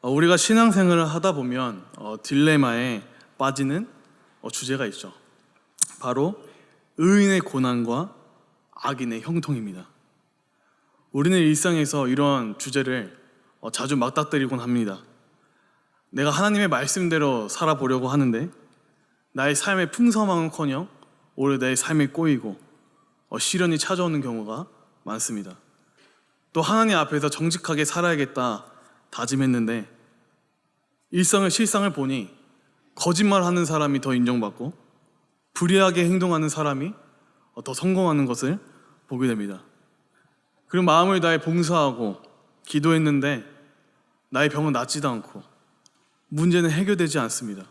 우리가 신앙생활을 하다 보면 딜레마에 빠지는 주제가 있죠. 바로 의인의 고난과 악인의 형통입니다. 우리는 일상에서 이런 주제를 자주 맞닥뜨리곤 합니다. 내가 하나님의 말씀대로 살아보려고 하는데 나의 삶의 풍성함은커녕 오히려 내 삶이 꼬이고 시련이 찾아오는 경우가 많습니다. 또 하나님 앞에서 정직하게 살아야겠다 다짐했는데 실상을 보니 거짓말하는 사람이 더 인정받고 불의하게 행동하는 사람이 더 성공하는 것을 보게 됩니다. 그리고 마음을 다해 봉사하고 기도했는데 나의 병은 낫지도 않고 문제는 해결되지 않습니다.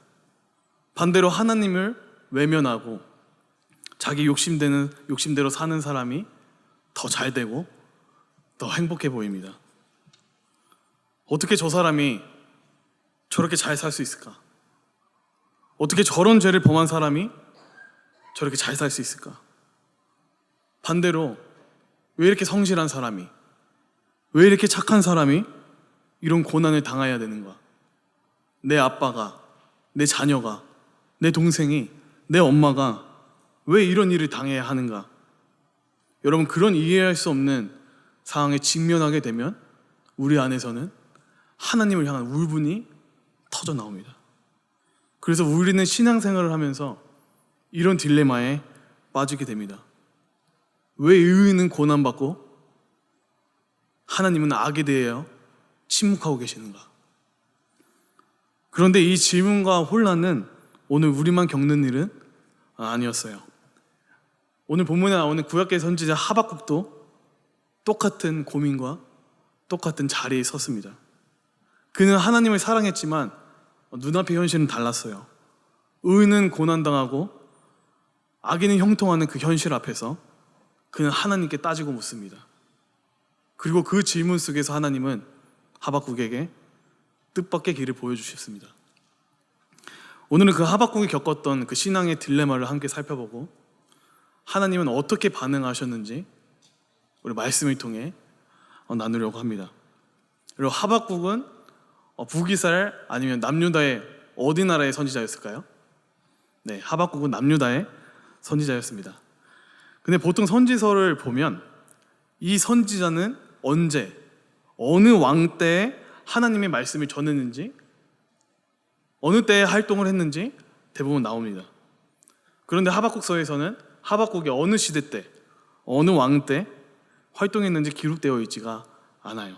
반대로 하나님을 외면하고 자기 욕심대로 사는 사람이 더 잘되고 더 행복해 보입니다. 어떻게 저 사람이 저렇게 잘 살 수 있을까? 어떻게 저런 죄를 범한 사람이 저렇게 잘 살 수 있을까? 반대로 왜 이렇게 성실한 사람이, 왜 이렇게 착한 사람이 이런 고난을 당해야 되는가? 내 아빠가, 내 자녀가, 내 동생이, 내 엄마가 왜 이런 일을 당해야 하는가? 여러분, 그런 이해할 수 없는 상황에 직면하게 되면 우리 안에서는 하나님을 향한 울분이 터져 나옵니다. 그래서 우리는 신앙생활을 하면서 이런 딜레마에 빠지게 됩니다. 왜 의인은 고난받고 하나님은 악에 대하여 침묵하고 계시는가? 그런데 이 질문과 혼란은 오늘 우리만 겪는 일은 아니었어요. 오늘 본문에 나오는 구약의 선지자 하박국도 똑같은 고민과 똑같은 자리에 섰습니다. 그는 하나님을 사랑했지만 눈앞의 현실은 달랐어요. 의인은 고난당하고 악인은 형통하는 그 현실 앞에서 그는 하나님께 따지고 묻습니다. 그리고 그 질문 속에서 하나님은 하박국에게 뜻밖의 길을 보여주셨습니다. 오늘은 그 하박국이 겪었던 그 신앙의 딜레마를 함께 살펴보고 하나님은 어떻게 반응하셨는지 우리 말씀을 통해 나누려고 합니다. 그리고 하박국은 북이스라엘 아니면 남유다의 어디 나라의 선지자였을까요? 네, 하박국은 남유다의 선지자였습니다. 근데 보통 선지서를 보면 이 선지자는 언제, 어느 왕 때에 하나님의 말씀을 전했는지, 어느 때에 활동을 했는지 대부분 나옵니다. 그런데 하박국서에서는 하박국이 어느 시대 때, 어느 왕 때 활동했는지 기록되어 있지가 않아요.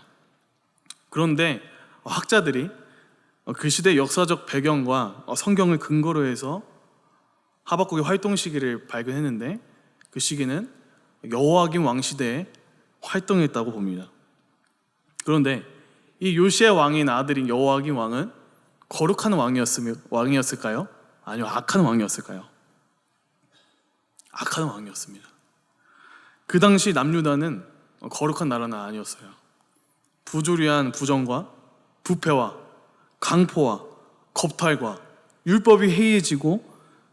그런데 학자들이 그 시대의 역사적 배경과 성경을 근거로 해서 하박국의 활동 시기를 발견했는데 그 시기는 여호야김 왕 시대에 활동했다고 봅니다. 그런데 이 요시야 왕의 아들인 여호야김 왕은 거룩한 왕이었을까요? 아니요, 악한 왕이었을까요? 악한 왕이었습니다. 그 당시 남유다는 거룩한 나라는 아니었어요. 부조리한 부정과 부패와 강포와 겁탈과 율법이 해이해지고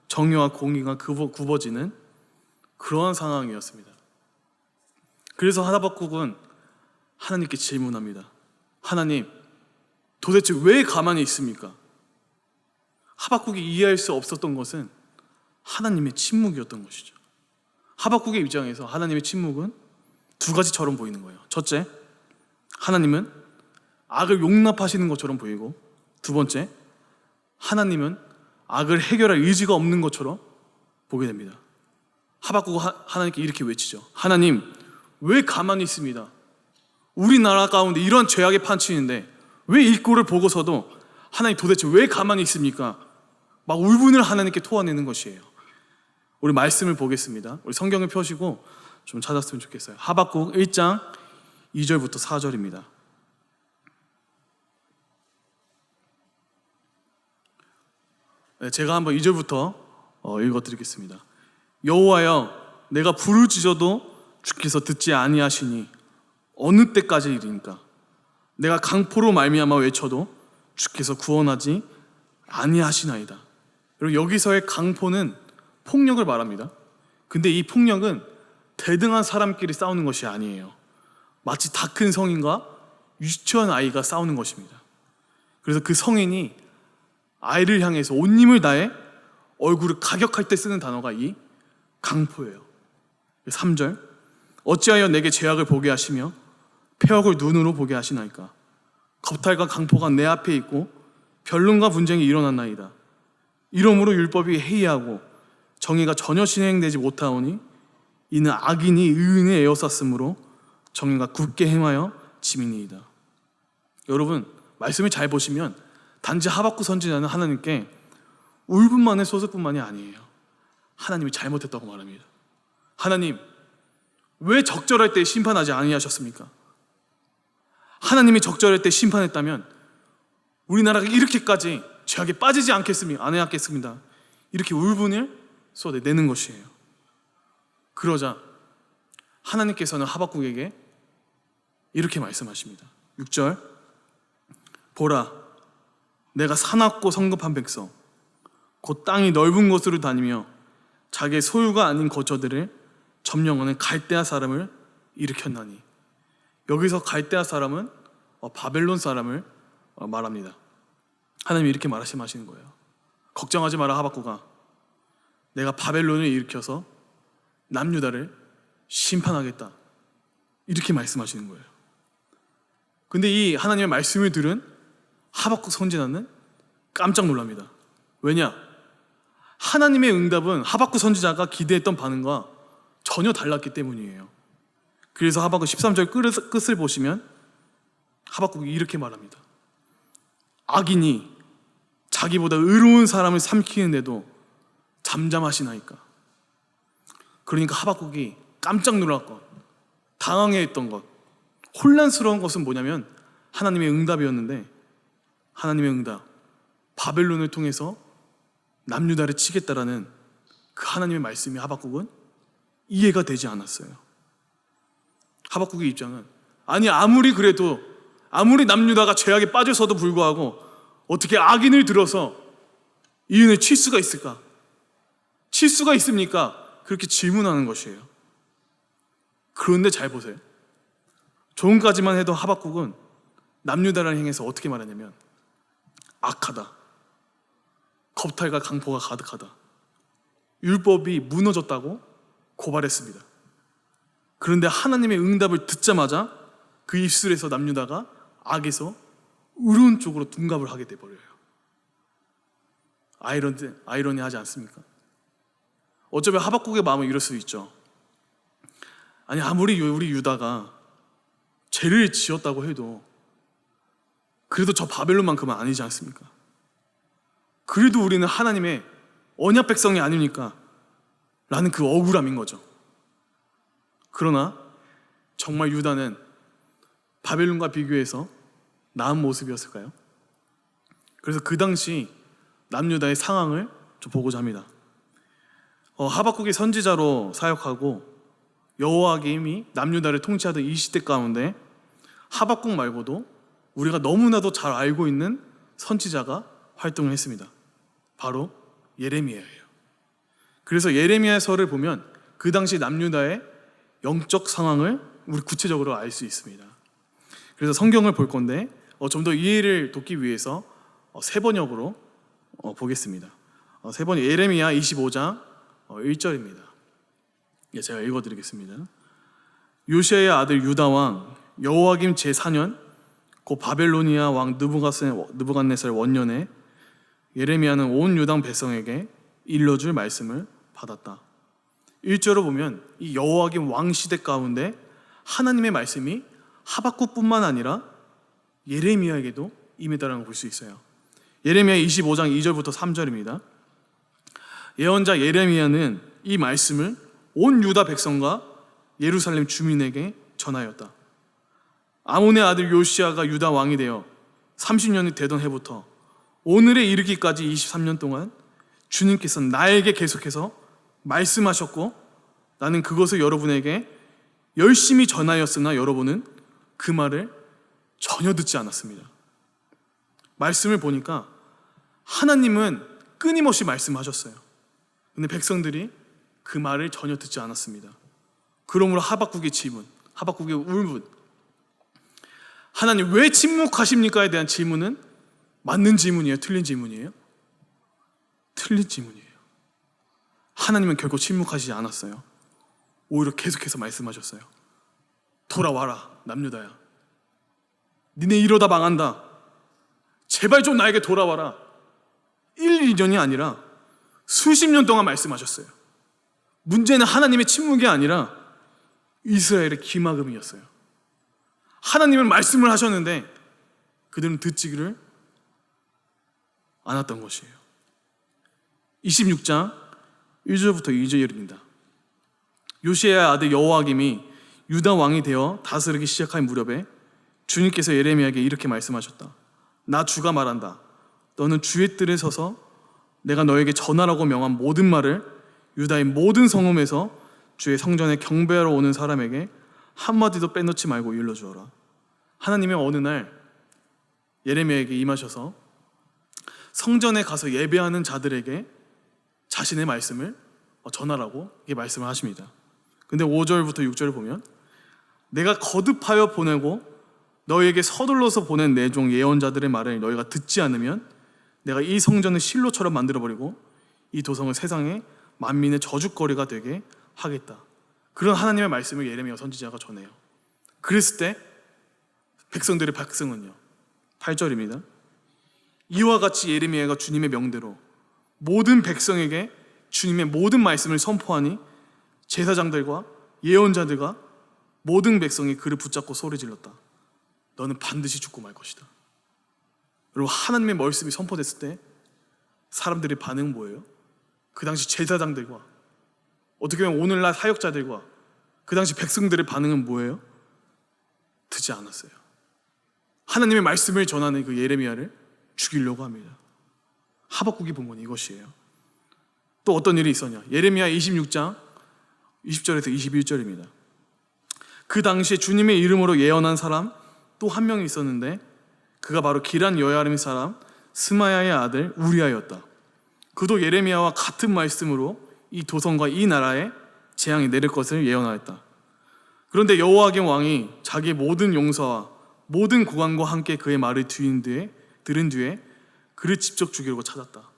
정의와 공의가 굽어지는 그러한 상황이었습니다. 그래서 하박국은 하나님께 질문합니다. 하나님, 도대체 왜 가만히 있습니까? 하박국이 이해할 수 없었던 것은 하나님의 침묵이었던 것이죠. 하박국의 입장에서 하나님의 침묵은 두 가지처럼 보이는 거예요. 첫째, 하나님은 악을 용납하시는 것처럼 보이고, 두 번째, 하나님은 악을 해결할 의지가 없는 것처럼 보게 됩니다. 하박국은 하나님께 이렇게 외치죠. 하나님, 왜 가만히 있습니다? 우리나라 가운데 이런 죄악에 판치는데 왜 이 꼴을 보고서도 하나님 도대체 왜 가만히 있습니까? 막 울분을 하나님께 토해내는 것이에요. 우리 말씀을 보겠습니다. 우리 성경을 펴시고 좀 찾았으면 좋겠어요. 하박국 1장 2절부터 4절입니다. 제가 한번 2절부터 읽어드리겠습니다. 여호와여, 내가 부르짖어도 주께서 듣지 아니하시니 어느 때까지 이르니까? 내가 강포로 말미암아 외쳐도 주께서 구원하지 아니하시나이다. 그리고 여기서의 강포는 폭력을 말합니다. 근데 이 폭력은 대등한 사람끼리 싸우는 것이 아니에요. 마치 다 큰 성인과 유치원 아이가 싸우는 것입니다. 그래서 그 성인이 아이를 향해서 온 힘을 다해 얼굴을 가격할 때 쓰는 단어가 이 강포예요. 3절, 어찌하여 내게 죄악을 보게 하시며 폐역을 눈으로 보게 하시나이까. 겁탈과 강포가 내 앞에 있고 변론과 분쟁이 일어났나이다. 이러므로 율법이 해이하고 정의가 전혀 진행되지 못하오니 이는 악인이 의인을 에워쌌으므로 정의가 굳게 행하여 짐이니이다. 여러분, 말씀을 잘 보시면 단지 하박국 선지자는 하나님께 울분만의 소속뿐만이 아니에요. 하나님이 잘못했다고 말합니다. 하나님, 왜 적절할 때 심판하지 아니하셨습니까? 하나님이 적절할 때 심판했다면 우리나라가 이렇게까지 죄악에 빠지지 않았겠습니다. 이렇게 울분을 쏟아내는 것이에요. 그러자 하나님께서는 하박국에게 이렇게 말씀하십니다. 6절, 보라, 내가 사납고 성급한 백성, 곧 땅이 넓은 곳으로 다니며 자기의 소유가 아닌 거처들을 점령하는 갈대아 사람을 일으켰나니. 여기서 갈대아 사람은 바벨론 사람을 말합니다. 하나님이 이렇게 말씀하시는 거예요. 걱정하지 마라 하박국아, 내가 바벨론을 일으켜서 남유다를 심판하겠다, 이렇게 말씀하시는 거예요. 근데 이 하나님의 말씀을 들은 하박국 선지자는 깜짝 놀랍니다. 왜냐? 하나님의 응답은 하박국 선지자가 기대했던 반응과 전혀 달랐기 때문이에요. 그래서 하박국 13절 끝을 보시면 하박국이 이렇게 말합니다. 악인이 자기보다 의로운 사람을 삼키는데도 잠잠하시나이까. 그러니까 하박국이 깜짝 놀랄 것, 당황해했던 것, 혼란스러운 것은 뭐냐면 하나님의 응답이었는데, 하나님의 응답, 바벨론을 통해서 남유다를 치겠다라는 그 하나님의 말씀이 하박국은 이해가 되지 않았어요. 하박국의 입장은, 아니 아무리 그래도, 아무리 남유다가 죄악에 빠져서도 불구하고 어떻게 악인을 들어서 이윤을 칠 수가 있을까? 칠 수가 있습니까? 그렇게 질문하는 것이에요. 그런데 잘 보세요. 조금까지만 해도 하박국은 남유다를 향해서 어떻게 말하냐면 악하다, 겁탈과 강포가 가득하다, 율법이 무너졌다고 고발했습니다. 그런데 하나님의 응답을 듣자마자 그 입술에서 남유다가 악에서 의로운 쪽으로 둔갑을 하게 돼버려요. 아이러니하지 않습니까? 어쩌면 하박국의 마음은 이럴 수 있죠. 아니 아무리 우리 유다가 죄를 지었다고 해도 그래도 저 바벨론만큼은 아니지 않습니까? 그래도 우리는 하나님의 언약 백성이 아닙니까? 라는 그 억울함인 거죠. 그러나 정말 유다는 바벨론과 비교해서 나은 모습이었을까요? 그래서 그 당시 남유다의 상황을 좀 보고자 합니다. 하박국이 선지자로 사역하고 여호야김이 남유다를 통치하던 이 시대 가운데 하박국 말고도 우리가 너무나도 잘 알고 있는 선지자가 활동을 했습니다. 바로 예레미야예요. 그래서 예레미야서를 보면 그 당시 남유다의 영적 상황을 우리 구체적으로 알 수 있습니다. 그래서 성경을 볼 건데 좀 더 이해를 돕기 위해서 세 번역으로 보겠습니다. 세 번역, 예레미야 25장 1절입니다. 제가 읽어드리겠습니다. 요시야의 아들 유다 왕 여호야김 제4년 곧 바벨로니아 왕 느부갓네살 원년에 예레미야는 온 유다 백성에게 일러줄 말씀을 받았다. 1절로 보면 이 여호야김 왕 시대 가운데 하나님의 말씀이 하박국뿐만 아니라 예레미야에게도 임했다는 걸 볼 수 있어요. 예레미야 25장 2절부터 3절입니다. 예언자 예레미야는 이 말씀을 온 유다 백성과 예루살렘 주민에게 전하였다. 아몬의 아들 요시야가 유다 왕이 되어 30년이 되던 해부터 오늘에 이르기까지 23년 동안 주님께서 나에게 계속해서 말씀하셨고 나는 그것을 여러분에게 열심히 전하였으나 여러분은 그 말을 전혀 듣지 않았습니다. 말씀을 보니까 하나님은 끊임없이 말씀하셨어요. 근데 백성들이 그 말을 전혀 듣지 않았습니다. 그러므로 하박국의 질문, 하박국의 울분, 하나님 왜 침묵하십니까에 대한 질문은 맞는 질문이에요? 틀린 질문이에요? 틀린 질문이에요. 하나님은 결코 침묵하시지 않았어요. 오히려 계속해서 말씀하셨어요. 돌아와라 남유다야, 니네 이러다 망한다. 제발 좀 나에게 돌아와라. 1, 2년이 아니라 수십 년 동안 말씀하셨어요. 문제는 하나님의 침묵이 아니라 이스라엘의 기막음이었어요. 하나님은 말씀을 하셨는데 그들은 듣지를 않았던 것이에요. 26장 1절부터 2절입니다. 요시야의 아들 여호와김이 유다 왕이 되어 다스리기 시작할 무렵에 주님께서 예레미야에게 이렇게 말씀하셨다. 나 주가 말한다. 너는 주의 뜰에 서서 내가 너에게 전하라고 명한 모든 말을 유다의 모든 성읍에서 주의 성전에 경배하러 오는 사람에게 한마디도 빼놓지 말고 일러주어라. 하나님의 어느 날 예레미야에게 임하셔서 성전에 가서 예배하는 자들에게 자신의 말씀을 전하라고 이렇게 말씀을 하십니다. 근데 5절부터 6절을 보면 내가 거듭하여 보내고 너희에게 서둘러서 보낸 내 종 예언자들의 말을 너희가 듣지 않으면 내가 이 성전을 실로처럼 만들어버리고 이 도성을 세상에 만민의 저주거리가 되게 하겠다. 그런 하나님의 말씀을 예레미야 선지자가 전해요. 그랬을 때 백성들의 박성은요, 8절입니다. 이와 같이 예레미야가 주님의 명대로 모든 백성에게 주님의 모든 말씀을 선포하니 제사장들과 예언자들과 모든 백성이 그를 붙잡고 소리질렀다. 너는 반드시 죽고 말 것이다. 여러분, 하나님의 말씀이 선포됐을 때 사람들의 반응은 뭐예요? 그 당시 제사장들과 어떻게 보면 오늘날 사역자들과 그 당시 백성들의 반응은 뭐예요? 듣지 않았어요. 하나님의 말씀을 전하는 그 예레미야를 죽이려고 합니다. 하박국이 본 건 이것이에요. 또 어떤 일이 있었냐? 예레미야 26장 20절에서 21절입니다. 그 당시에 주님의 이름으로 예언한 사람 또 한 명이 있었는데 그가 바로 기란 여야림 사람 스마야의 아들 우리아였다. 그도 예레미야와 같은 말씀으로 이 도성과 이 나라에 재앙이 내릴 것을 예언하였다. 그런데 여호와김 왕이 자기의 모든 용사와 모든 고관과 함께 그의 말을 들은 뒤에 그를 직접 죽이려고 찾았다.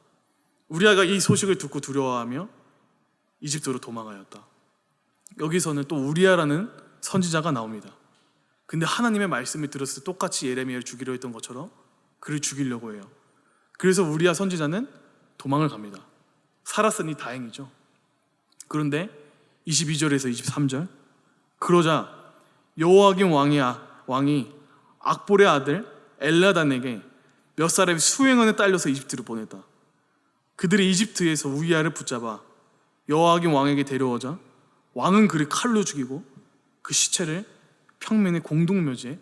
우리아가 이 소식을 듣고 두려워하며 이집트로 도망하였다. 여기서는 또 우리아라는 선지자가 나옵니다. 근데 하나님의 말씀을 들었을 때 똑같이 예레미야를 죽이려 했던 것처럼 그를 죽이려고 해요. 그래서 우리아 선지자는 도망을 갑니다. 살았으니 다행이죠. 그런데 22절에서 23절, 그러자 여호와김 왕이 악볼의 아들 엘라단에게 몇 사람이 수행원에 딸려서 이집트로 보냈다. 그들이 이집트에서 우리아를 붙잡아 여호와김 왕에게 데려오자 왕은 그를 칼로 죽이고 그 시체를 평면의 공동묘지에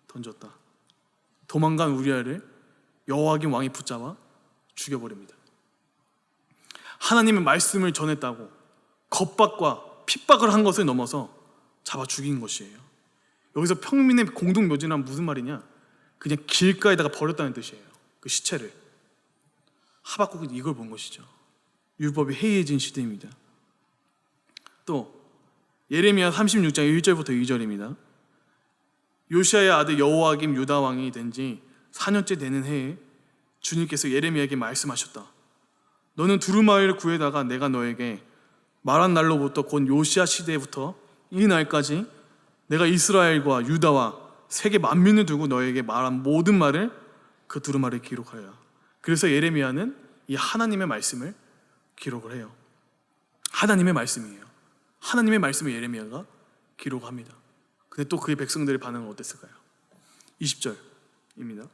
던졌다. 도망간 우리아를 여호와김 왕이 붙잡아 죽여버립니다. 하나님의 말씀을 전했다고 겁박과 핍박을 한 것을 넘어서 잡아 죽인 것이에요. 여기서 평민의 공동묘지란 무슨 말이냐? 그냥 길가에다가 버렸다는 뜻이에요. 그 시체를. 하박국은 이걸 본 것이죠. 율법이 해이해진 시대입니다. 또 예레미야 36장 1절부터 2절입니다. 요시야의 아들 여호와김 유다 왕이 된 지 4년째 되는 해에 주님께서 예레미야에게 말씀하셨다. 너는 두루마리를 구해다가 내가 너에게 말한 날로부터 곧 요시야 시대부터 이 날까지 내가 이스라엘과 유다와 세계 만민을 두고 너에게 말한 모든 말을 그 두루마리에 기록하여라. 그래서 예레미야는 이 하나님의 말씀을 기록을 해요. 하나님의 말씀이에요. 하나님의 말씀을 예레미야가 기록합니다. 근데 또 그의 백성들의 반응은 어땠을까요? 20절입니다.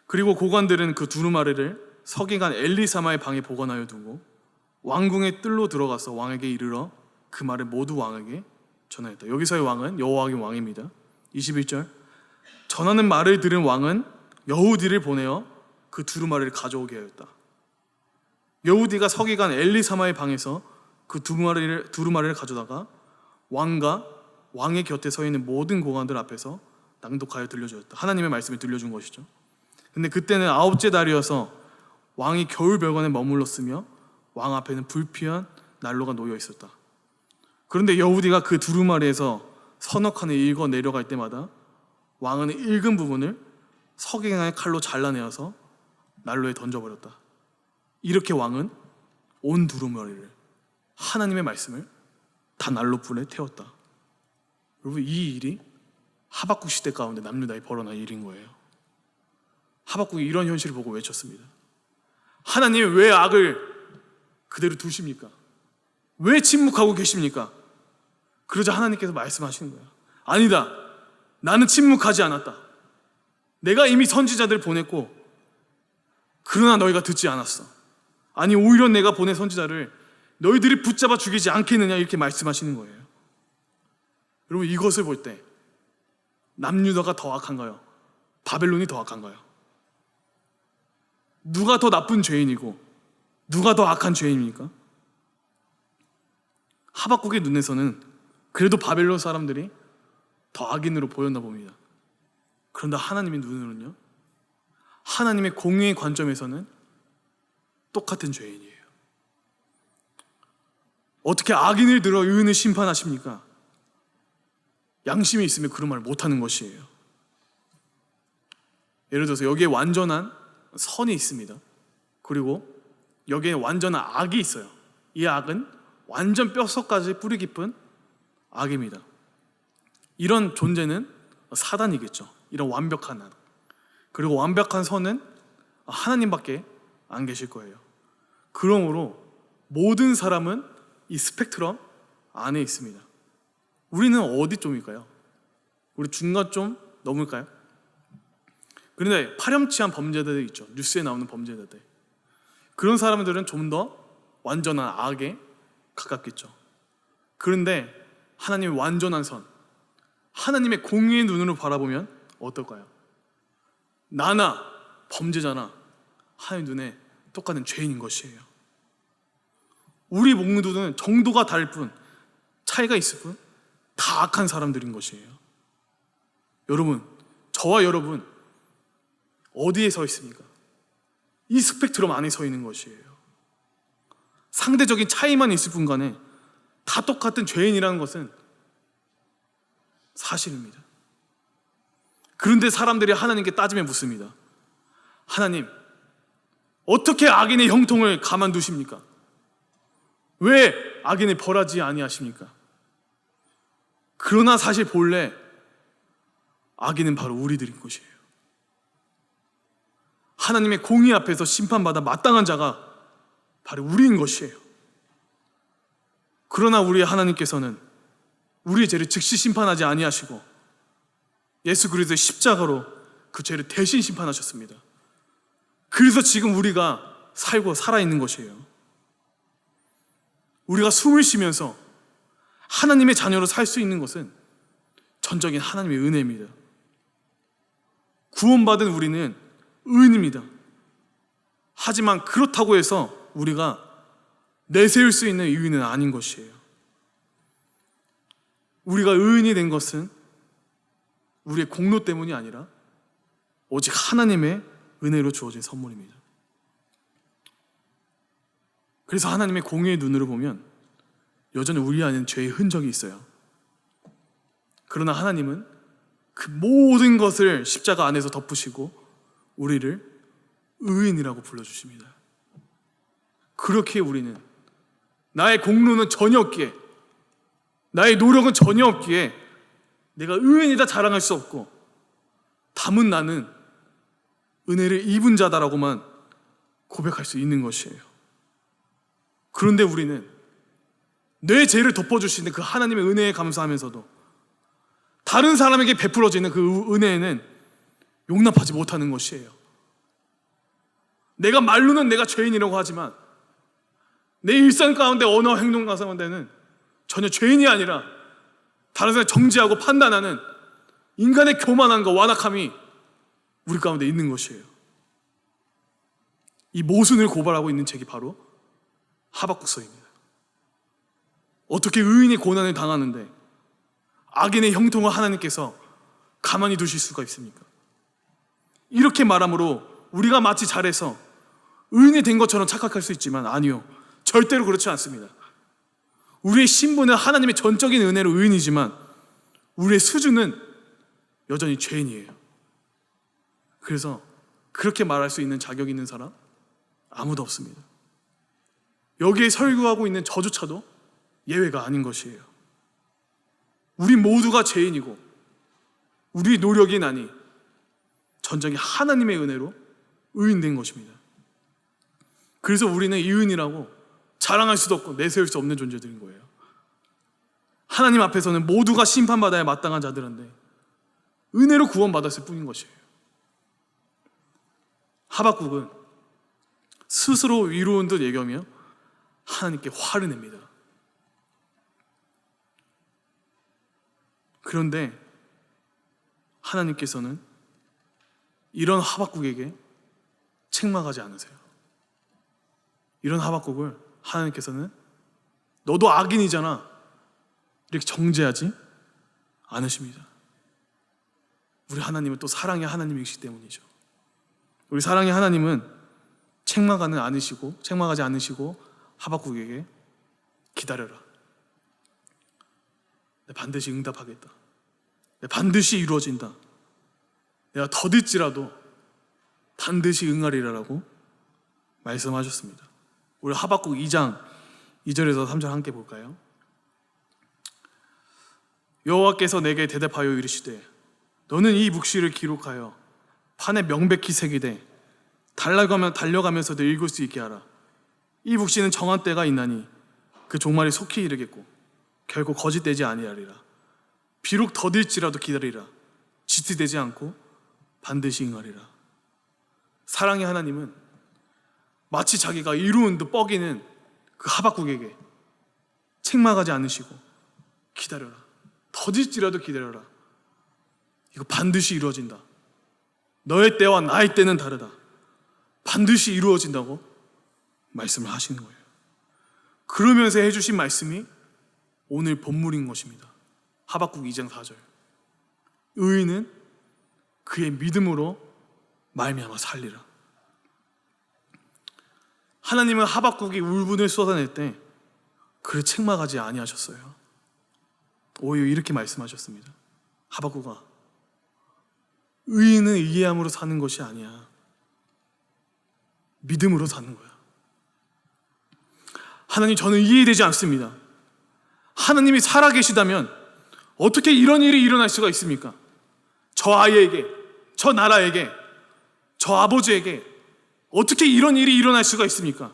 그리고 고관들은 그 두루마리를 서기관 엘리사마의 방에 보관하여 두고 왕궁의 뜰로 들어가서 왕에게 이르러 그 말을 모두 왕에게 전하였다. 여기서의 왕은 여호와김 왕입니다. 21절, 전하는 말을 들은 왕은 여후디를 보내어 그 두루마리를 가져오게 하였다. 여후디가 서기관 엘리사마의 방에서 그 두루마리를 가져다가 왕과 왕의 곁에 서 있는 모든 고관들 앞에서 낭독하여 들려주었다. 하나님의 말씀을 들려준 것이죠. 근데 그때는 9째 달이어서 왕이 겨울 별관에 머물렀으며 왕 앞에는 불피한 난로가 놓여 있었다. 그런데 여후디가 그 두루마리에서 서너 칸을 읽어 내려갈 때마다 왕은 읽은 부분을 석양의 칼로 잘라내어서 난로에 던져버렸다. 이렇게 왕은 온 두루마리를, 하나님의 말씀을 다 난로불에 태웠다. 여러분, 이 일이 하박국 시대 가운데 남유다에 벌어난 일인 거예요. 하박국이 이런 현실을 보고 외쳤습니다. 하나님, 왜 악을 그대로 두십니까? 왜 침묵하고 계십니까? 그러자 하나님께서 말씀하시는 거예요. 아니다, 나는 침묵하지 않았다. 내가 이미 선지자들을 보냈고, 그러나 너희가 듣지 않았어. 아니, 오히려 내가 보낸 선지자를 너희들이 붙잡아 죽이지 않겠느냐, 이렇게 말씀하시는 거예요. 여러분, 이것을 볼 때 남유다가 더 악한가요? 바벨론이 더 악한가요? 누가 더 나쁜 죄인이고 누가 더 악한 죄인입니까? 하박국의 눈에서는 그래도 바벨론 사람들이 더 악인으로 보였나 봅니다. 그런데 하나님의 눈으로는요, 하나님의 공의의 관점에서는 똑같은 죄인이에요. 어떻게 악인을 들어 의인을 심판하십니까? 양심이 있으면 그런 말을 못하는 것이에요. 예를 들어서 여기에 완전한 선이 있습니다. 그리고 여기에 완전한 악이 있어요. 이 악은 완전 뼛속까지 뿌리 깊은 악입니다. 이런 존재는 사단이겠죠. 이런 완벽한 악. 그리고 완벽한 선은 하나님밖에 안 계실 거예요. 그러므로 모든 사람은 이 스펙트럼 안에 있습니다. 우리는 어디 쪽일까요? 우리 중간 좀 넘을까요? 그런데 파렴치한 범죄자들이 있죠. 뉴스에 나오는 범죄자들. 그런 사람들은 좀 더 완전한 악에 가깝겠죠. 그런데 하나님의 완전한 선, 하나님의 공의의 눈으로 바라보면 어떨까요? 나나 범죄자나 하나님 눈에 똑같은 죄인인 것이에요. 우리 모두는 정도가 다를 뿐, 차이가 있을 뿐, 다 악한 사람들인 것이에요. 여러분, 저와 여러분 어디에 서 있습니까? 이 스펙트럼 안에 서 있는 것이에요. 상대적인 차이만 있을 뿐 간에 다 똑같은 죄인이라는 것은 사실입니다. 그런데 사람들이 하나님께 따지며 묻습니다. 하나님, 어떻게 악인의 형통을 가만두십니까? 왜 악인을 벌하지 아니하십니까? 그러나 사실 본래 악인은 바로 우리들인 것이에요. 하나님의 공의 앞에서 심판받아 마땅한 자가 바로 우리인 것이에요. 그러나 우리 하나님께서는 우리의 죄를 즉시 심판하지 아니하시고 예수 그리스도의 십자가로 그 죄를 대신 심판하셨습니다. 그래서 지금 우리가 살고 살아있는 것이에요. 우리가 숨을 쉬면서 하나님의 자녀로 살 수 있는 것은 전적인 하나님의 은혜입니다. 구원받은 우리는 의인입니다. 하지만 그렇다고 해서 우리가 내세울 수 있는 의인은 아닌 것이에요. 우리가 의인이 된 것은 우리의 공로 때문이 아니라 오직 하나님의 은혜로 주어진 선물입니다. 그래서 하나님의 공의의 눈으로 보면 여전히 우리 안에는 죄의 흔적이 있어요. 그러나 하나님은 그 모든 것을 십자가 안에서 덮으시고 우리를 의인이라고 불러주십니다. 그렇게 우리는 나의 공로는 전혀 없기에, 나의 노력은 전혀 없기에 내가 의인이다 자랑할 수 없고, 다만 나는 은혜를 입은 자다라고만 고백할 수 있는 것이에요. 그런데 우리는 내 죄를 덮어주시는 그 하나님의 은혜에 감사하면서도 다른 사람에게 베풀어지는 그 은혜에는 용납하지 못하는 것이에요. 내가 말로는 내가 죄인이라고 하지만 내 일상 가운데 언어 행동 가운데는 전혀 죄인이 아니라 다른 사람을 정죄하고 판단하는 인간의 교만함과 완악함이 우리 가운데 있는 것이에요. 이 모순을 고발하고 있는 책이 바로 하박국서입니다. 어떻게 의인이 고난을 당하는데 악인의 형통을 하나님께서 가만히 두실 수가 있습니까? 이렇게 말함으로 우리가 마치 잘해서 의인이 된 것처럼 착각할 수 있지만 아니요, 절대로 그렇지 않습니다. 우리의 신분은 하나님의 전적인 은혜로 의인이지만 우리의 수준은 여전히 죄인이에요. 그래서 그렇게 말할 수 있는 자격 있는 사람 아무도 없습니다. 여기에 설교하고 있는 저조차도 예외가 아닌 것이에요. 우리 모두가 죄인이고 우리 노력이 아니 전적이 하나님의 은혜로 의인된 것입니다. 그래서 우리는 이 의인이라고 자랑할 수도 없고 내세울 수 없는 존재들인 거예요. 하나님 앞에서는 모두가 심판받아야 마땅한 자들인데 은혜로 구원받았을 뿐인 것이에요. 하박국은 스스로 위로운 듯 얘기하며 하나님께 화를 냅니다. 그런데 하나님께서는 이런 하박국에게 책망하지 않으세요. 이런 하박국을 하나님께서는 너도 악인이잖아 이렇게 정죄하지 않으십니다. 우리 하나님은 또 사랑의 하나님이시기 때문이죠. 우리 사랑의 하나님은 책망하지 않으시고 하박국에게 기다려라. 내가 반드시 응답하겠다. 내가 반드시 이루어진다. 내가 더딜지라도 반드시 응하리라라고 말씀하셨습니다. 우리 하박국 2장 2절에서 3절 함께 볼까요? 여호와께서 내게 대답하여 이르시되 너는 이 묵시를 기록하여 판에 명백히 새기되 달려가면서도 읽을 수 있게 하라. 이 묵시는 정한 때가 있나니 그 종말이 속히 이르겠고 결코 거짓되지 아니하리라. 비록 더딜지라도 기다리라. 지체되지 않고 반드시 응하리라. 사랑의 하나님은 마치 자기가 이루은 듯 뻐기는 그 하박국에게 책망하지 않으시고 기다려라. 더딜지라도 기다려라. 이거 반드시 이루어진다. 너의 때와 나의 때는 다르다. 반드시 이루어진다고 말씀을 하시는 거예요. 그러면서 해주신 말씀이 오늘 본문인 것입니다. 하박국 2장 4절. 의인은 그의 믿음으로 말미암아 살리라. 하나님은 하박국이 울분을 쏟아낼 때 그를 책망하지 아니하셨어요. 오히려 이렇게 말씀하셨습니다. 하박국아, 의인은 이해함으로 사는 것이 아니야. 믿음으로 사는 거야. 하나님, 저는 이해되지 않습니다. 하나님이 살아계시다면 어떻게 이런 일이 일어날 수가 있습니까? 저 아이에게, 저 나라에게, 저 아버지에게 어떻게 이런 일이 일어날 수가 있습니까?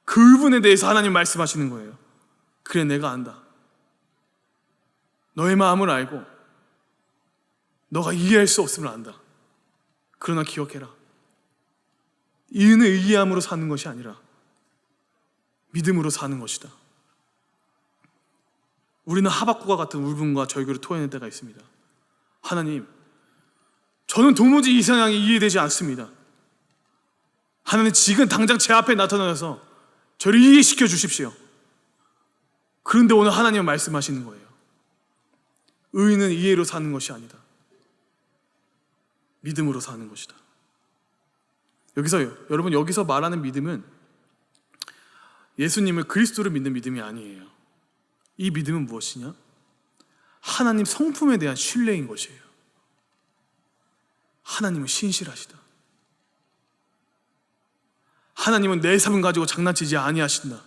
그 부분에 대해서 하나님 말씀하시는 거예요. 그래, 내가 안다. 너의 마음을 알고 너가 이해할 수 없음을 안다. 그러나 기억해라. 이는 의함으로 사는 것이 아니라 믿음으로 사는 것이다. 우리는 하박국과 같은 울분과 절규를 토해낼 때가 있습니다. 하나님, 저는 도무지 이 상황이 이해되지 않습니다. 하나님, 지금 당장 제 앞에 나타나서 저를 이해시켜 주십시오. 그런데 오늘 하나님은 말씀하시는 거예요. 의인은 이해로 사는 것이 아니다. 믿음으로 사는 것이다. 여기서 말하는 믿음은 예수님을 그리스도를 믿는 믿음이 아니에요. 이 믿음은 무엇이냐? 하나님 성품에 대한 신뢰인 것이에요. 하나님은 신실하시다. 하나님은 내 삶을 가지고 장난치지 아니하신다.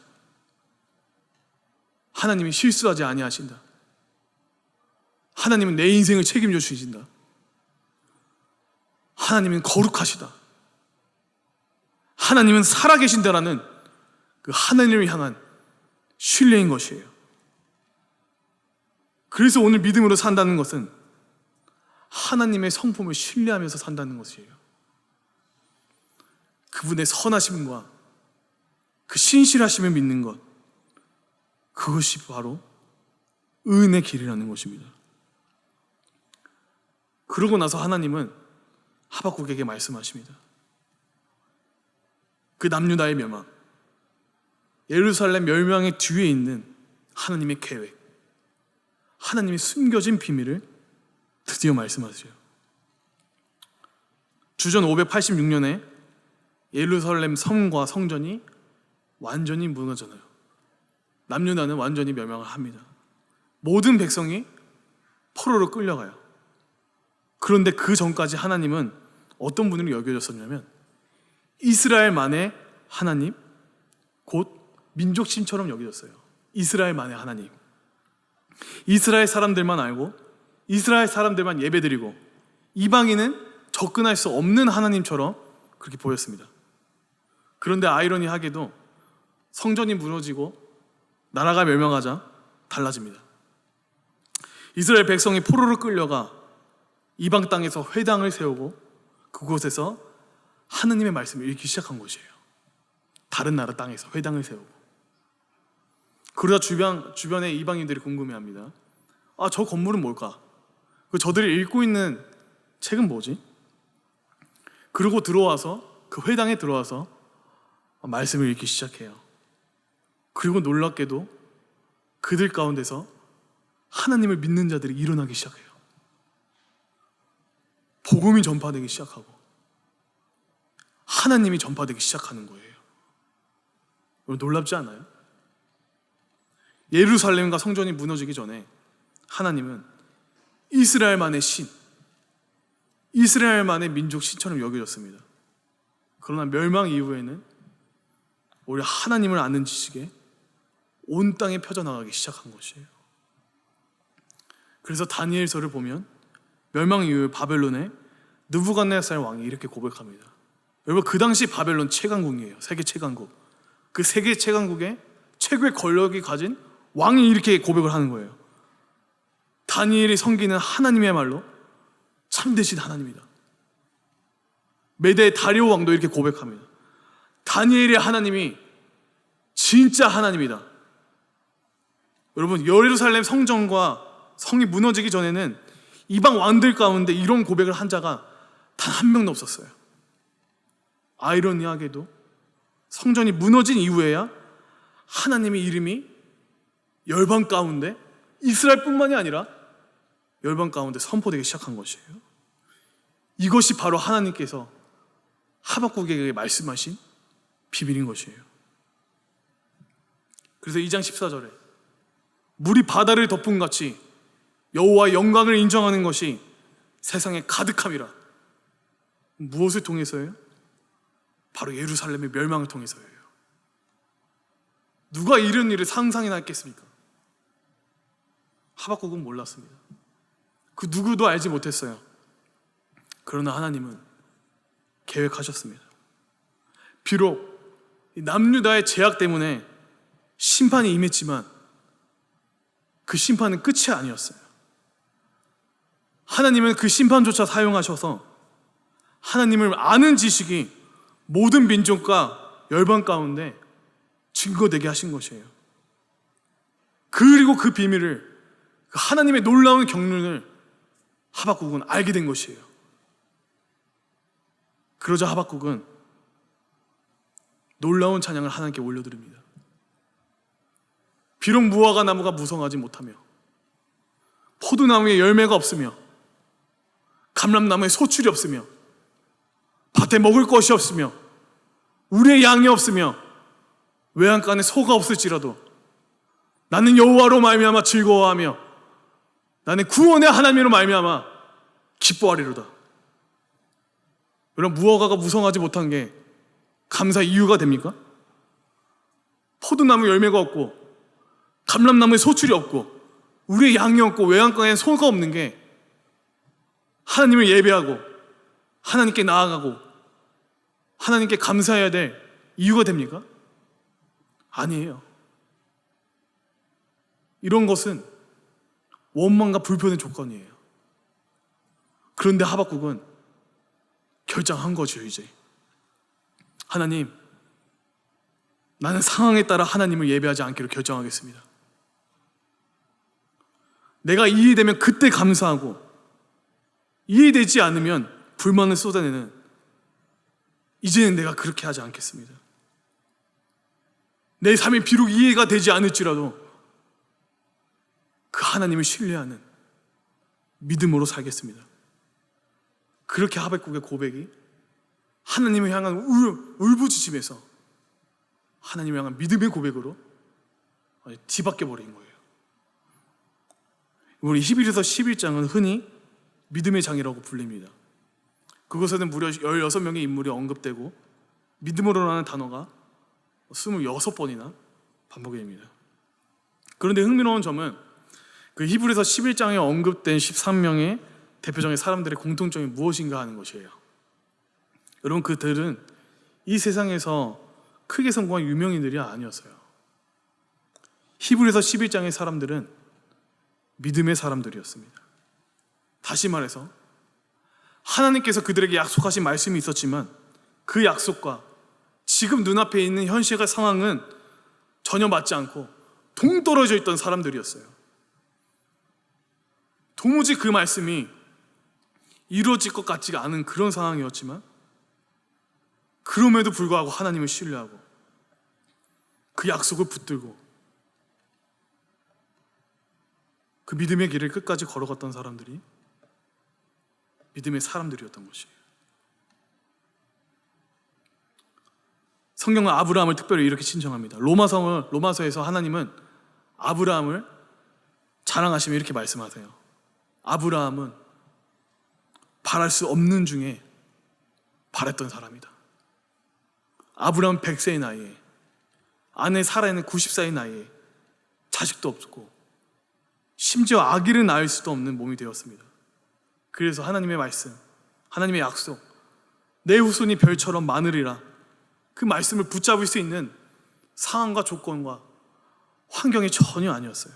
하나님이 실수하지 아니하신다. 하나님은 내 인생을 책임져 주신다. 하나님은 거룩하시다. 하나님은 살아계신다라는 그 하나님을 향한 신뢰인 것이에요. 그래서 오늘 믿음으로 산다는 것은 하나님의 성품을 신뢰하면서 산다는 것이에요. 그분의 선하심과 그 신실하심을 믿는 것, 그것이 바로 의인의 길이라는 것입니다. 그러고 나서 하나님은 하박국에게 말씀하십니다. 그 남유다의 멸망, 예루살렘 멸망의 뒤에 있는 하나님의 계획, 하나님의 숨겨진 비밀을 드디어 말씀하세요. 주전 586년에 예루살렘 성과 성전이 완전히 무너져요. 남유다는 완전히 멸망을 합니다. 모든 백성이 포로로 끌려가요. 그런데 그 전까지 하나님은 어떤 분으로 여겨졌었냐면 이스라엘만의 하나님, 곧 민족신처럼 여겨졌어요. 이스라엘만의 하나님. 이스라엘 사람들만 알고 이스라엘 사람들만 예배드리고 이방인은 접근할 수 없는 하나님처럼 그렇게 보였습니다. 그런데 아이러니하게도 성전이 무너지고 나라가 멸망하자 달라집니다. 이스라엘 백성이 포로로 끌려가 이방 땅에서 회당을 세우고 그곳에서 하느님의 말씀을 읽기 시작한 곳이에요. 다른 나라 땅에서 회당을 세우고. 그러다 주변의 이방인들이 궁금해합니다. 저 건물은 뭘까? 저들이 읽고 있는 책은 뭐지? 그러고 그 회당에 들어와서 말씀을 읽기 시작해요. 그리고 놀랍게도 그들 가운데서 하나님을 믿는 자들이 일어나기 시작해요. 복음이 전파되기 시작하고 하나님이 전파되기 시작하는 거예요. 놀랍지 않아요? 예루살렘과 성전이 무너지기 전에 하나님은 이스라엘만의 신, 이스라엘만의 민족 신처럼 여겨졌습니다. 그러나 멸망 이후에는 오히려 하나님을 아는 지식에 온 땅에 펴져나가기 시작한 것이에요. 그래서 다니엘서를 보면 멸망 이후에 바벨론의 느부갓네살 왕이 이렇게 고백합니다. 여러분, 그 당시 바벨론 최강국이에요. 세계 최강국. 그 세계 최강국의 최고의 권력이 가진 왕이 이렇게 고백을 하는 거예요. 다니엘이 섬기는 하나님의 말로 참되신 하나님이다. 메대 다리오 왕도 이렇게 고백합니다. 다니엘의 하나님이 진짜 하나님이다. 여러분, 예루살렘 성전과 성이 무너지기 전에는 이방 왕들 가운데 이런 고백을 한 자가 단 한 명도 없었어요. 아이러니하게도 성전이 무너진 이후에야 하나님의 이름이 열방 가운데, 이스라엘뿐만이 아니라 열방 가운데 선포되기 시작한 것이에요. 이것이 바로 하나님께서 하박국에게 말씀하신 비밀인 것이에요. 그래서 2장 14절에 물이 바다를 덮은 같이 여호와의 영광을 인정하는 것이 세상에 가득함이라. 무엇을 통해서예요? 바로 예루살렘의 멸망을 통해서예요. 누가 이런 일을 상상이나 했겠습니까? 하박국은 몰랐습니다. 그 누구도 알지 못했어요. 그러나 하나님은 계획하셨습니다. 비록 남유다의 제약 때문에 심판이 임했지만 그 심판은 끝이 아니었어요. 하나님은 그 심판조차 사용하셔서 하나님을 아는 지식이 모든 민족과 열방 가운데 증거되게 하신 것이에요. 그리고 그 비밀을, 그 하나님의 놀라운 경륜을 하박국은 알게 된 것이에요. 그러자 하박국은 놀라운 찬양을 하나님께 올려드립니다. 비록 무화과 나무가 무성하지 못하며 포도나무에 열매가 없으며 감람나무에 소출이 없으며 밭에 먹을 것이 없으며 우리의 양이 없으며 외양간에 소가 없을지라도 나는 여호와로 말미암아 즐거워하며 나는 구원의 하나님으로 말미암아 기뻐하리로다. 여러분, 무화과가 무성하지 못한 게 감사 이유가 됩니까? 포도나무 열매가 없고 감람나무에 소출이 없고 우리의 양이 없고 외양간에 소가 없는 게 하나님을 예배하고 하나님께 나아가고 하나님께 감사해야 될 이유가 됩니까? 아니에요. 이런 것은 원망과 불편의 조건이에요. 그런데 하박국은 결정한 거죠. 이제 하나님, 나는 상황에 따라 하나님을 예배하지 않기로 결정하겠습니다. 내가 이해되면 그때 감사하고 이해되지 않으면 불만을 쏟아내는, 이제는 내가 그렇게 하지 않겠습니다. 내 삶이 비록 이해가 되지 않을지라도 그 하나님을 신뢰하는 믿음으로 살겠습니다. 그렇게 하박국의 고백이 하나님을 향한 울부짖음에서 하나님을 향한 믿음의 고백으로 뒤바뀌어 버린 거예요. 우리 히브리서 11장은 흔히 믿음의 장이라고 불립니다. 그곳에는 무려 16명의 인물이 언급되고 믿음으로라는 단어가 26번이나 반복이 됩니다. 그런데 흥미로운 점은 그 히브리서 11장에 언급된 13명의 대표적인 사람들의 공통점이 무엇인가 하는 것이에요. 여러분, 그들은 이 세상에서 크게 성공한 유명인들이 아니었어요. 히브리서 11장의 사람들은 믿음의 사람들이었습니다. 다시 말해서 하나님께서 그들에게 약속하신 말씀이 있었지만 그 약속과 지금 눈앞에 있는 현실과 상황은 전혀 맞지 않고 동떨어져 있던 사람들이었어요. 도무지 그 말씀이 이루어질 것 같지가 않은 그런 상황이었지만 그럼에도 불구하고 하나님을 신뢰하고 그 약속을 붙들고 그 믿음의 길을 끝까지 걸어갔던 사람들이 믿음의 사람들이었던 것이에요. 성경은 아브라함을 특별히 이렇게 칭찬합니다. 로마서에서 하나님은 아브라함을 자랑하시며 이렇게 말씀하세요. 아브라함은 바랄 수 없는 중에 바랬던 사람이다. 아브라함 100세의 나이에 아내 사라에는 90세의 나이에 자식도 없고 심지어 아기를 낳을 수도 없는 몸이 되었습니다. 그래서 하나님의 말씀, 하나님의 약속, 내 후손이 별처럼 많으리라, 그 말씀을 붙잡을 수 있는 상황과 조건과 환경이 전혀 아니었어요.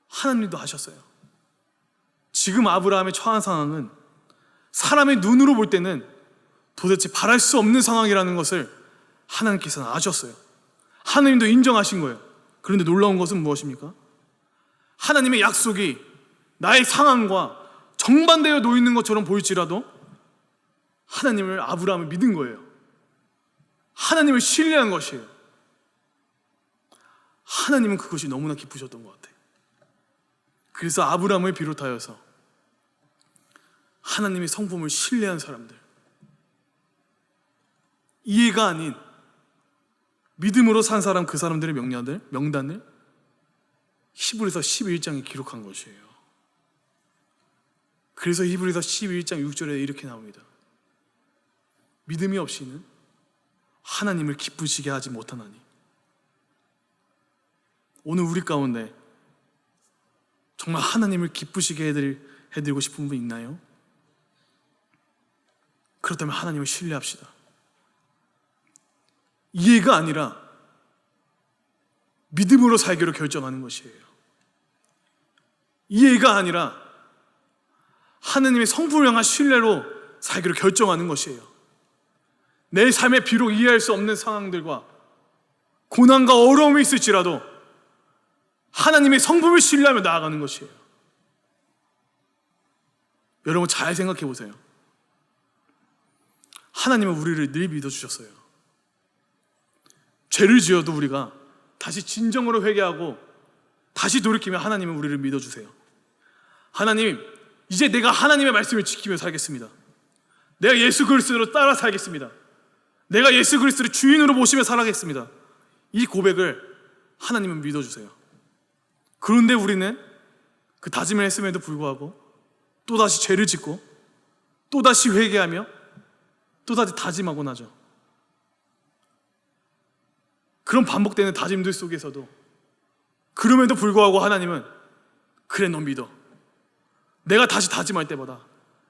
하나님도 하셨어요. 지금 아브라함의 처한 상황은 사람의 눈으로 볼 때는 도대체 바랄 수 없는 상황이라는 것을 하나님께서는 아셨어요. 하나님도 인정하신 거예요. 그런데 놀라운 것은 무엇입니까? 하나님의 약속이 나의 상황과 정반대로 놓이는 것처럼 보일지라도 하나님을, 아브라함을 믿은 거예요. 하나님을 신뢰한 것이에요. 하나님은 그것이 너무나 기쁘셨던 것 같아요. 그래서 아브라함을 비롯하여서 하나님의 성품을 신뢰한 사람들, 이해가 아닌 믿음으로 산 사람, 그 사람들의 명단을 히브리서 11장에 기록한 것이에요. 그래서 히브리서 11장 6절에 이렇게 나옵니다. 믿음이 없이는 하나님을 기쁘시게 하지 못하나니. 오늘 우리 가운데 정말 하나님을 기쁘시게 해드리고 싶은 분 있나요? 그렇다면 하나님을 신뢰합시다. 이해가 아니라 믿음으로 살기로 결정하는 것이에요. 이해가 아니라 하나님의 성품을 향한 신뢰로 살기로 결정하는 것이에요. 내 삶에 비록 이해할 수 없는 상황들과 고난과 어려움이 있을지라도 하나님의 성품을 신뢰하며 나아가는 것이에요. 여러분, 잘 생각해 보세요. 하나님은 우리를 늘 믿어주셨어요. 죄를 지어도 우리가 다시 진정으로 회개하고 다시 돌이키면 하나님은 우리를 믿어주세요. 하나님, 이제 내가 하나님의 말씀을 지키며 살겠습니다. 내가 예수 그리스도로 따라 살겠습니다. 내가 예수 그리스도를 주인으로 모시며 살아가겠습니다. 이 고백을 하나님은 믿어주세요. 그런데 우리는 그 다짐을 했음에도 불구하고 또다시 죄를 짓고 또다시 회개하며 또다시 다짐하곤 하죠. 그런 반복되는 다짐들 속에서도 그럼에도 불구하고 하나님은 그래, 너 믿어. 내가 다시 다짐할 때마다,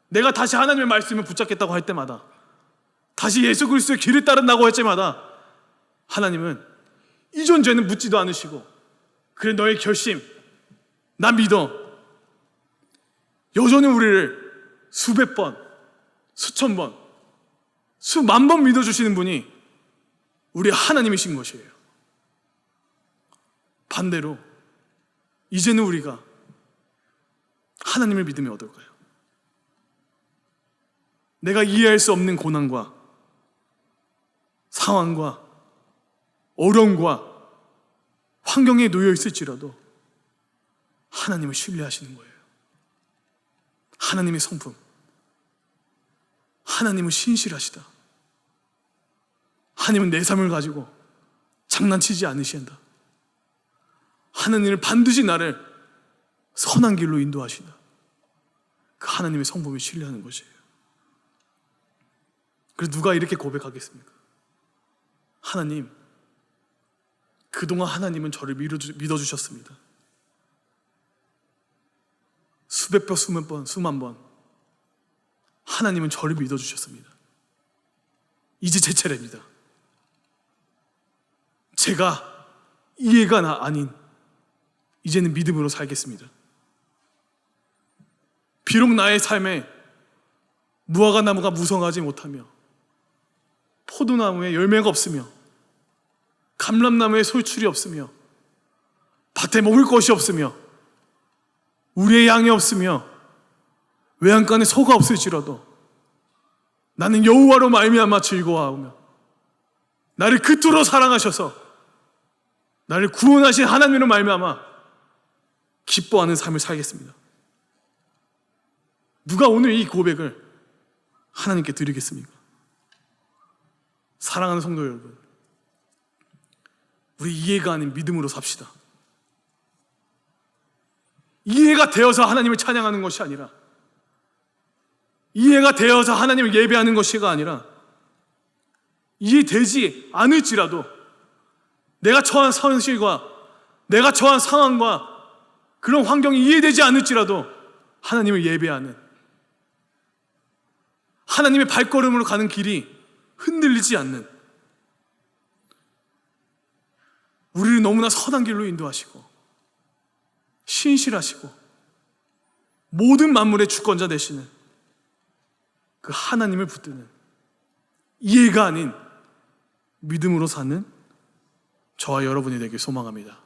내가 다시 하나님의 말씀을 붙잡겠다고 할 때마다, 다시 예수 그리스도의 길을 따른다고 할 때마다 하나님은 이전 죄는 묻지도 않으시고, 그래, 너의 결심 나 믿어. 여전히 우리를 수백 번, 수천 번, 수만 번 믿어주시는 분이 우리 하나님이신 것이에요. 반대로 이제는 우리가 하나님을 믿으면 어떨까요? 내가 이해할 수 없는 고난과 상황과 어려움과 환경에 놓여 있을지라도 하나님을 신뢰하시는 거예요. 하나님의 성품, 하나님은 신실하시다. 하나님은 내 삶을 가지고 장난치지 않으신다. 하나님은 반드시 나를 선한 길로 인도하신다. 그 하나님의 성품을 신뢰하는 것이에요. 그래서 누가 이렇게 고백하겠습니까? 하나님, 그동안 하나님은 저를 믿어주셨습니다. 수백 번, 수만 번 하나님은 저를 믿어주셨습니다. 이제 제 차례입니다. 제가 이해가 아닌 이제는 믿음으로 살겠습니다. 비록 나의 삶에 무화과 나무가 무성하지 못하며 포도나무에 열매가 없으며 감람나무에 솔출이 없으며 밭에 먹을 것이 없으며 우리의 양이 없으며 외양간에 소가 없을지라도 나는 여호와로 말미암아 즐거워하며 나를 그토록 사랑하셔서 나를 구원하신 하나님으로 말미암아 기뻐하는 삶을 살겠습니다. 누가 오늘 이 고백을 하나님께 드리겠습니까? 사랑하는 성도 여러분, 우리 이해가 아닌 믿음으로 삽시다. 이해가 되어서 하나님을 찬양하는 것이 아니라, 이해가 되어서 하나님을 예배하는 것이가 아니라, 이해되지 않을지라도 내가 처한 현실과 내가 처한 상황과 그런 환경이 이해되지 않을지라도 하나님을 예배하는, 하나님의 발걸음으로 가는 길이 흔들리지 않는, 우리를 너무나 선한 길로 인도하시고 신실하시고 모든 만물의 주권자 되시는 그 하나님을 붙드는, 이해가 아닌 믿음으로 사는 저와 여러분이 되길 소망합니다.